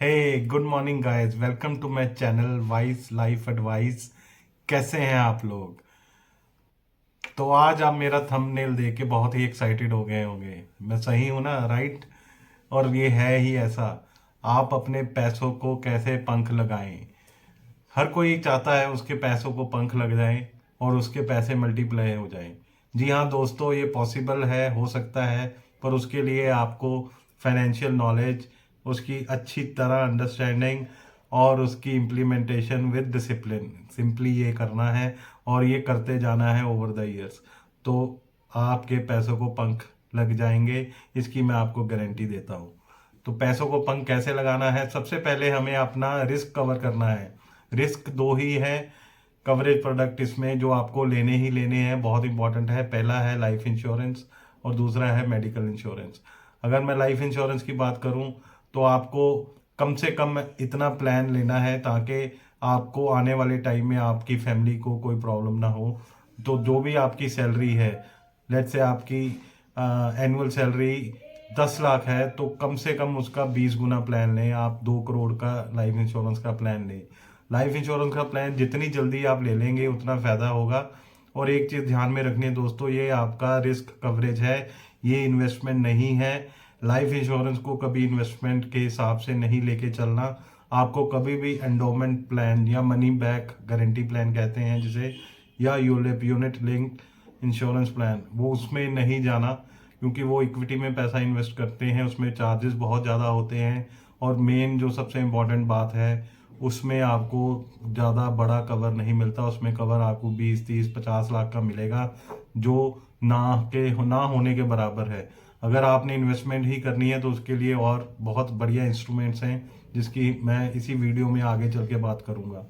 Hey good morning guys, welcome to my channel wise life advice. कैसे हैं आप लोग? तो आज आप मेरा थंबनेल देख के बहुत ही एक्साइटेड हो गए होंगे। मैं सही हूं ना, राइट? और ये है ही ऐसा। आप अपने पैसों को कैसे पंख लगाएं। हर कोई चाहता है उसके पैसों को पंख लग जाएं और उसके पैसे मल्टीप्लाई हो जाएं। जी हाँ दोस्तों, ये पॉसिबल है, हो सकता है। पर उसके लिए आपको फाइनेंशियल नॉलेज, उसकी अच्छी तरह अंडरस्टैंडिंग और उसकी इम्प्लीमेंटेशन विद डिसिप्लिन, सिंपली ये करना है और ये करते जाना है ओवर द ईयर्स। तो आपके पैसों को पंख लग जाएंगे, इसकी मैं आपको गारंटी देता हूँ। तो पैसों को पंख कैसे लगाना है? सबसे पहले हमें अपना रिस्क कवर करना है। रिस्क दो ही है कवरेज प्रोडक्ट इसमें जो आपको लेने ही लेने हैं, बहुत इंपॉर्टेंट है। पहला है लाइफ इंश्योरेंस और दूसरा है मेडिकल इंश्योरेंस। अगर मैं लाइफ इंश्योरेंस की बात करूं तो आपको कम से कम इतना प्लान लेना है ताकि आपको आने वाले टाइम में आपकी फैमिली को कोई प्रॉब्लम ना हो। तो जो भी आपकी सैलरी है, लेट्स से आपकी एनुअल सैलरी 10 लाख है, तो कम से कम उसका 20 गुना प्लान लें। आप 2 करोड़ का लाइफ इंश्योरेंस का प्लान लें। लाइफ इंश्योरेंस का प्लान जितनी जल्दी आप ले लेंगे उतना फ़ायदा होगा। और एक चीज़ ध्यान में रखनी है दोस्तों, ये आपका रिस्क कवरेज है, ये इन्वेस्टमेंट नहीं है। लाइफ इंश्योरेंस को कभी इन्वेस्टमेंट के हिसाब से नहीं लेके चलना। आपको कभी भी एंडोमेंट प्लान या मनी बैक गारंटी प्लान कहते हैं जिसे, या ULIP unit link insurance plan, वो उसमें नहीं जाना। क्योंकि वो इक्विटी में पैसा इन्वेस्ट करते हैं, उसमें चार्जेस बहुत ज़्यादा होते हैं। और मेन जो सबसे इम्पोर्टेंट बात है, उसमें आपको ज़्यादा बड़ा कवर नहीं मिलता। उसमें कवर आपको 20 30 50 लाख का मिलेगा, जो ना होने के बराबर है। अगर आपने इन्वेस्टमेंट ही करनी है तो उसके लिए और बहुत बढ़िया इंस्ट्रूमेंट्स हैं, जिसकी मैं इसी वीडियो में आगे चल के बात करूँगा।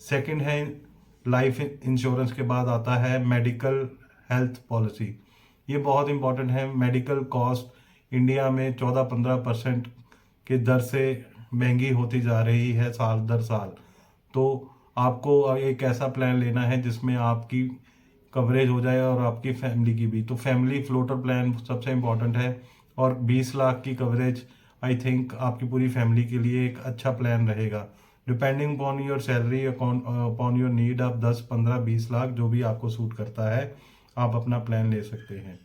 सेकंड है, लाइफ इंश्योरेंस के बाद आता है मेडिकल हेल्थ पॉलिसी। ये बहुत इंपॉर्टेंट है। मेडिकल कॉस्ट इंडिया में 14-15% के दर से महंगी होती जा रही है साल दर साल। तो आपको एक ऐसा प्लान लेना है जिसमें आपकी कवरेज हो जाए और आपकी फैमिली की भी। तो फैमिली फ्लोटर प्लान सबसे इम्पोर्टेंट है। और 20 लाख की कवरेज आई थिंक आपकी पूरी फैमिली के लिए एक अच्छा प्लान रहेगा। Depending upon your salary, upon your need, आप 10 15 20 लाख जो भी आपको सूट करता है आप अपना प्लान ले सकते हैं।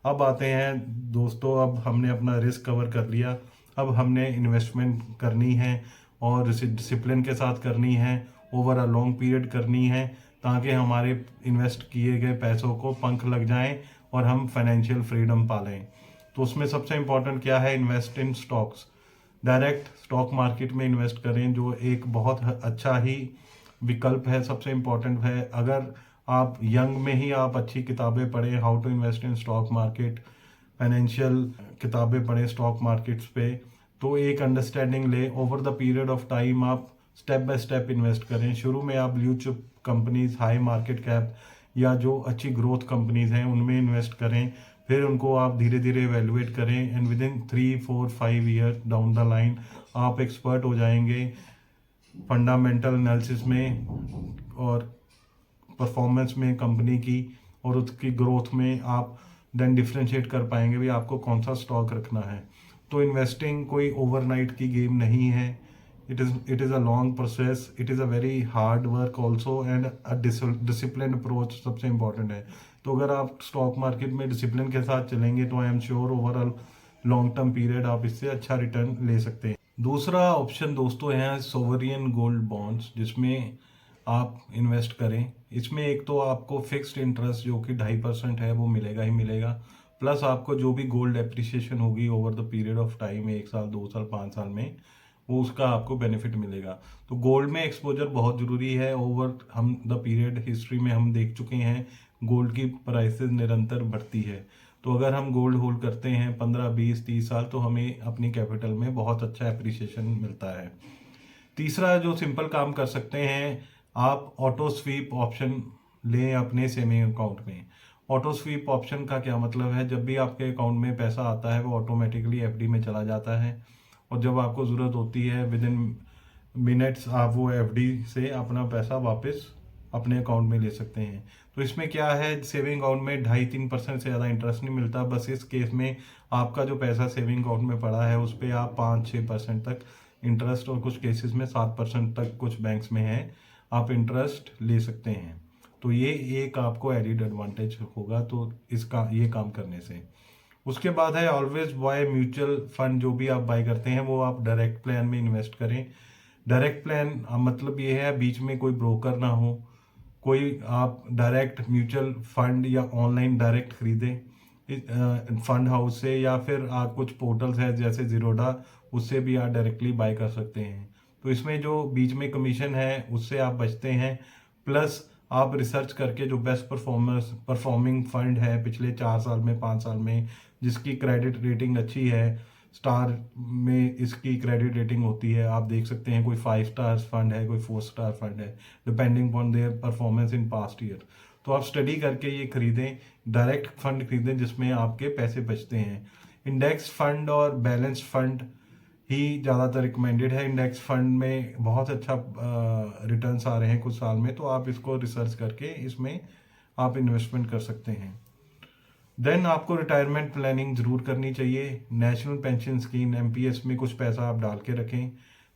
अब आते हैं दोस्तों, अब हमने अपना रिस्क कवर कर लिया। अब हमने इन्वेस्टमेंट करनी है और डिसिप्लिन के साथ करनी है, ओवर अ लॉन्ग पीरियड करनी है, ताकि हमारे इन्वेस्ट किए गए पैसों को पंख लग जाएं और हम फाइनेंशियल फ्रीडम पालें। तो उसमें सबसे इम्पोर्टेंट क्या है? Invest in stocks. Direct stock market में इन्वेस्ट करें, जो एक बहुत अच्छा ही विकल्प है, सबसे इम्पोर्टेंट है। अगर आप यंग में ही आप अच्छी किताबें पढ़ें, how to invest in stock market, financial किताबें पढ़ें स्टॉक मार्केट्स पे, तो एक अंडरस्टैंडिंग ले। Over the period of time आप स्टेप बाय स्टेप इन्वेस्ट करें। शुरू में आप blue chip companies, high market cap या जो अच्छी ग्रोथ कंपनीज हैं उनमें इन्वेस्ट करें। फिर उनको आप धीरे धीरे एवेलुएट करें and with in 3 4 5 year down the line आप एक्सपर्ट हो जाएंगे फंडामेंटल एनालिसिस में और परफॉर्मेंस में कंपनी की, और उसकी ग्रोथ में आप देन डिफ्रेंशिएट कर पाएंगे भी आपको कौन सा स्टॉक रखना है। तो इन्वेस्टिंग कोई ओवरनाइट की गेम नहीं है। It is a long process, it is a very hard work also and a discipline approach सबसे इम्पॉर्टेंट है। तो अगर आप स्टॉक मार्केट में डिसिप्लिन के साथ चलेंगे तो I am sure over a long term period आप इससे अच्छा रिटर्न ले सकते हैं। दूसरा ऑप्शन दोस्तों है सोवरियन गोल्ड बॉन्ड्स, जिसमें आप इन्वेस्ट करें। इसमें एक तो आपको फिक्स्ड इंटरेस्ट जो कि 2.5% है वो मिलेगा ही मिलेगा, प्लस आपको जो भी गोल्ड एप्रिसिएशन होगी over the period of time, 1 साल 2 साल 5 साल में, वो उसका आपको बेनिफिट मिलेगा। तो गोल्ड में एक्सपोजर बहुत ज़रूरी है। ओवर हम द पीरियड हिस्ट्री में हम देख चुके हैं गोल्ड की प्राइसेस निरंतर बढ़ती है। तो अगर हम गोल्ड होल्ड करते हैं 15 20 30 साल तो हमें अपनी कैपिटल में बहुत अच्छा एप्रिसिएशन मिलता है। तीसरा जो सिंपल काम कर सकते हैं, आप ऑटो स्वीप ऑप्शन लें अपने सेविंग अकाउंट में। ऑटो स्वीप ऑप्शन का क्या मतलब है? जब भी आपके अकाउंट में पैसा आता है वो ऑटोमेटिकली एफडी में चला जाता है, और जब आपको ज़रूरत होती है विद इन मिनट्स आप वो एफडी से अपना पैसा वापस अपने अकाउंट में ले सकते हैं। तो इसमें क्या है, सेविंग अकाउंट में 2.5 3% से ज़्यादा इंटरेस्ट नहीं मिलता। बस इस केस में आपका जो पैसा सेविंग अकाउंट में पड़ा है उस पर आप 5 6% तक इंटरेस्ट, और कुछ केसेस में 7% तक कुछ बैंक्स में है, आप इंटरेस्ट ले सकते हैं। तो ये एक आपको एडिड एडवांटेज होगा तो इसका ये काम करने से। उसके बाद है ऑलवेज बाय म्यूचुअल फंड। जो भी आप बाय करते हैं वो आप डायरेक्ट प्लान में इन्वेस्ट करें। डायरेक्ट प्लान मतलब ये है बीच में कोई ब्रोकर ना हो, कोई आप डायरेक्ट म्यूचुअल फंड या ऑनलाइन डायरेक्ट खरीदें फंड हाउस से, या फिर आप कुछ पोर्टल्स है जैसे जीरोडा, उससे भी आप डायरेक्टली बाय कर सकते हैं। तो इसमें जो बीच में कमीशन है उससे आप बचते हैं, प्लस आप रिसर्च करके जो बेस्ट परफॉर्मिंग फंड है पिछले 4 साल में 5 साल में, जिसकी क्रेडिट रेटिंग अच्छी है, स्टार में इसकी क्रेडिट रेटिंग होती है, आप देख सकते हैं कोई 5 स्टार फंड है, कोई 4 स्टार फंड है, depending upon their performance in past year. तो आप स्टडी करके ये खरीदें, डायरेक्ट फंड खरीदें जिसमें आपके पैसे बचते हैं। इंडेक्स फंड और बैलेंस फंड ही ज़्यादातर रिकमेंडेड है। इंडेक्स फंड में बहुत अच्छा रिटर्न्स आ रहे हैं कुछ साल में, तो आप इसको रिसर्च करके इसमें आप इन्वेस्टमेंट कर सकते हैं। देन आपको रिटायरमेंट प्लानिंग जरूर करनी चाहिए। नेशनल पेंशन स्कीम एनपीएस में कुछ पैसा आप डाल के रखें,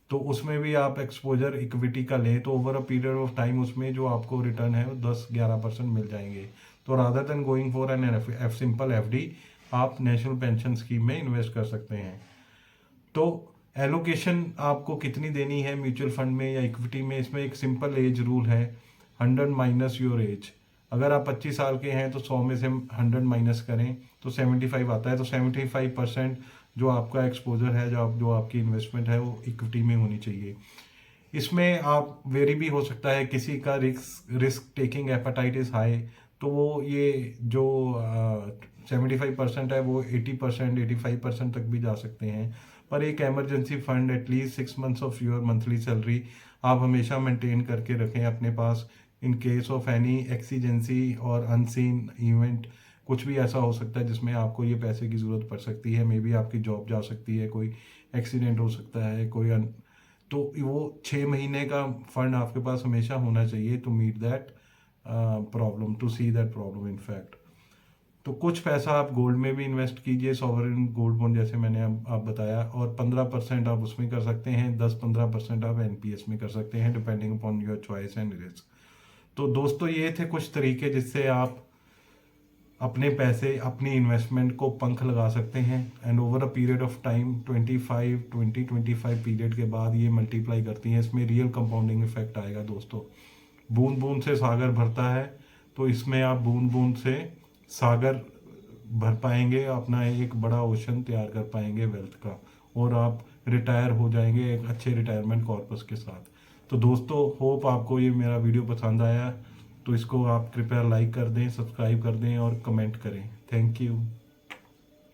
तो उसमें भी आप एक्सपोजर इक्विटी का लें तो over a period of time उसमें जो आपको रिटर्न है वो 10-11% मिल जाएंगे। तो rather than going for an simple FD, आप नेशनल पेंशन स्कीम में इन्वेस्ट कर सकते हैं। तो एलोकेशन आपको कितनी देनी है म्यूचुअल फंड में या इक्विटी में, इसमें एक सिंपल एज रूल है, 100 माइनस योर एज। अगर आप 25 साल के हैं तो 100 में से 100 माइनस करें तो 75 आता है। तो 75% जो आपका एक्सपोजर है, जो आपकी इन्वेस्टमेंट है, वो इक्विटी में होनी चाहिए। इसमें आप वेरी भी हो सकता है, किसी का risk taking appetite is high, तो वो ये जो 75% है वो 80% 85% तक भी जा सकते हैं। पर एक emergency fund at least 6 months of your monthly salary आप हमेशा मेंटेन करके रखें अपने पास, in case of any exigency और अनसीन इवेंट। कुछ भी ऐसा हो सकता है जिसमें आपको ये पैसे की ज़रूरत पड़ सकती है, मे बी आपकी जॉब जा सकती है, कोई एक्सीडेंट हो सकता है, तो वो 6 महीने का फंड आपके पास हमेशा होना चाहिए to meet that problem, to see that problem in fact. तो कुछ पैसा आप गोल्ड में भी इन्वेस्ट कीजिए, सॉवरेन गोल्ड बॉन्ड जैसे मैंने आप बताया, और 15% आप उसमें कर सकते हैं, 10-15% आप एनपीएस में कर सकते हैं, depending upon your choice and risk. तो दोस्तों ये थे कुछ तरीके जिससे आप अपने पैसे, अपनी इन्वेस्टमेंट को पंख लगा सकते हैं, and over a period of time 25 period के बाद ये मल्टीप्लाई करती हैं। इसमें रियल कंपाउंडिंग इफेक्ट आएगा दोस्तों। बूंद बूंद से सागर भरता है, तो इसमें आप बूंद बूंद से सागर भर पाएंगे, अपना एक बड़ा ओशन तैयार कर पाएंगे वेल्थ का, और आप रिटायर हो जाएंगे एक अच्छे रिटायरमेंट कॉर्पस के साथ। तो दोस्तों होप आपको ये मेरा वीडियो पसंद आया, तो इसको आप कृपया लाइक कर दें, सब्सक्राइब कर दें और कमेंट करें। Thank you.